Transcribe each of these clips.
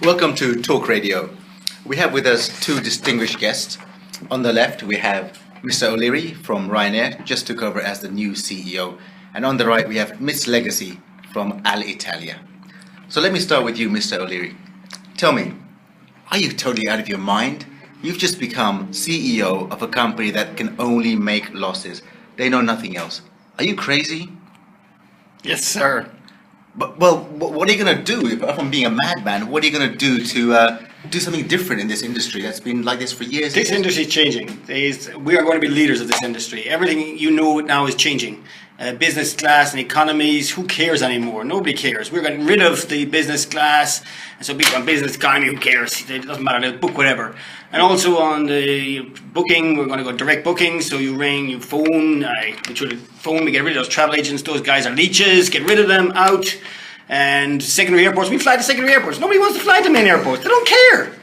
Welcome to Talk Radio. We have with us two distinguished guests. On the left, we have Mr. O'Leary from Ryanair, just took over as the new CEO. And on the right, we have Miss Legacy from Alitalia. So let me start with you, Mr. O'Leary. Tell me, are you totally out of your mind? You've just become CEO of a company that can only make losses. They know nothing else. Are you crazy? Yes, sir. But, well, what are you going to do? Apart from being a madman, what are you going to do to do something different in this industry that's been like this for years? This industry is changing. We are going to be leaders of this industry. Everything you know now is changing. Business class and economies, who cares anymore? Nobody cares. We're getting rid of the business class. And so people on business economy, who cares? It doesn't matter, they'll book whatever. And also on the booking, we're going to go direct booking. So you ring, you phone, we get rid of those travel agents. Those guys are leeches, get rid of them, out. And secondary airports, we fly to secondary airports. Nobody wants to fly to main airports. They don't care.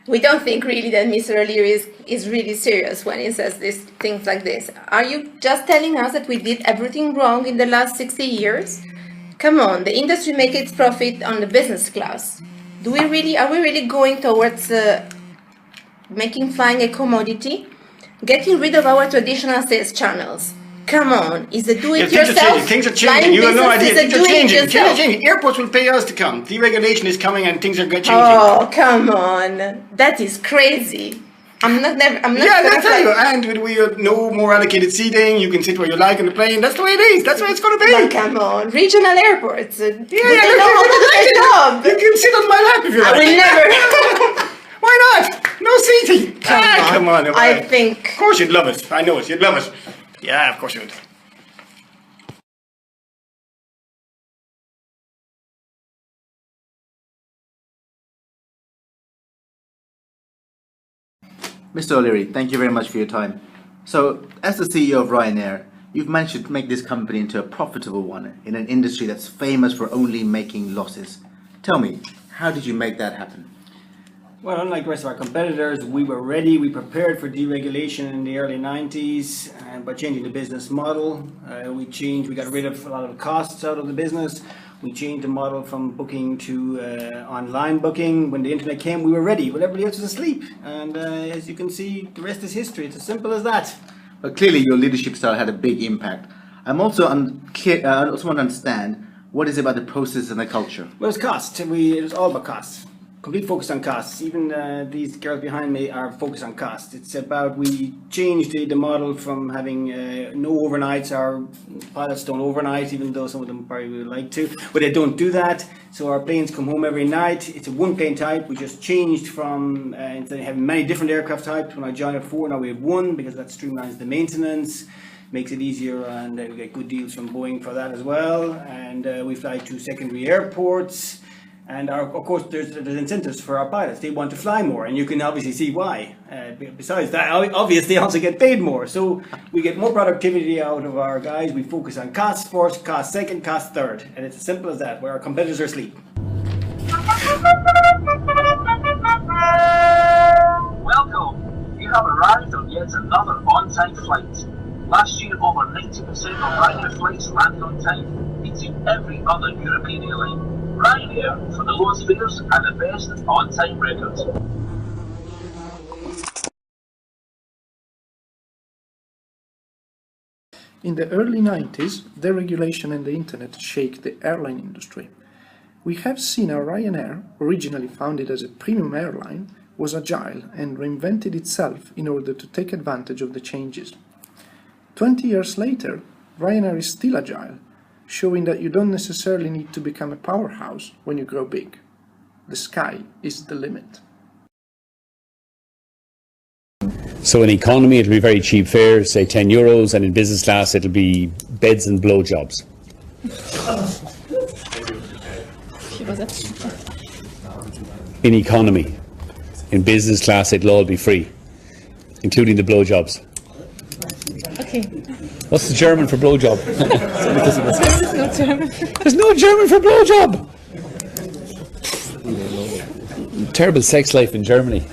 We don't think really that Mr. O'Leary is really serious when he says things like this. Are you just telling us that we did everything wrong in the last 60 years? Come on, the industry makes its profit on the business class. Are we really going towards making flying a commodity? Getting rid of our traditional sales channels. Come on, is it do-it-yourself? Things are changing. You have no idea. Things are changing. Airports will pay us to come. Deregulation is coming and things are changing. Oh, come on. That is crazy. I'm not. I tell you. And we have no more allocated seating. You can sit where you like in the plane. That's the way it is. That's the way it's going to be. But come on. Regional airports. You can sit on my lap if you like. I will never. Why not? No seating. Come on. I think. Of course you'd love it. I know it. You'd love it. Yeah, of course you would. Mr. O'Leary, thank you very much for your time. So, as the CEO of Ryanair, you've managed to make this company into a profitable one in an industry that's famous for only making losses. Tell me, how did you make that happen? Well, unlike the rest of our competitors, we were ready. We prepared for deregulation in the early 90s by changing the business model. We got rid of a lot of the costs out of the business. We changed the model from booking to online booking. When the internet came, we were ready when everybody else was asleep. And as you can see, the rest is history. It's as simple as that. But clearly your leadership style had a big impact. I also want to understand, what is it about the process and the culture? Well, it's cost. It was all about costs. Complete focus on costs. Even these girls behind me are focused on costs. It's about, we changed the model from having no overnights. Our pilots don't overnight, even though some of them probably would like to, but they don't do that. So our planes come home every night. It's a one plane type. We just changed from, instead of having many different aircraft types, when I joined at 4, now we have one, because that streamlines the maintenance, makes it easier, and we get good deals from Boeing for that as well. And we fly to secondary airports. And of course, there's incentives for our pilots. They want to fly more, and you can obviously see why. Besides that, obviously, they also get paid more. So we get more productivity out of our guys. We focus on cost first, cost second, cost third. And it's as simple as that, where our competitors are asleep. Welcome. You have arrived on yet another on-time flight. Last year, over 90% of Ryanair flights landed on time, beating every other European airline. Ryanair for the lowest fares and the best on-time records. In the early 90s, deregulation and the internet shake the airline industry. We have seen how Ryanair, originally founded as a premium airline, was agile and reinvented itself in order to take advantage of the changes. 20 years later, Ryanair is still agile, showing that you don't necessarily need to become a powerhouse when you grow big. The sky is the limit. So in economy it'll be very cheap fares, say €10, and in business class it'll be beds and blowjobs. In economy. In business class it'll all be free, including the blowjobs. Okay. What's the German for blowjob? There's no German. There's no German for blowjob! Terrible sex life in Germany.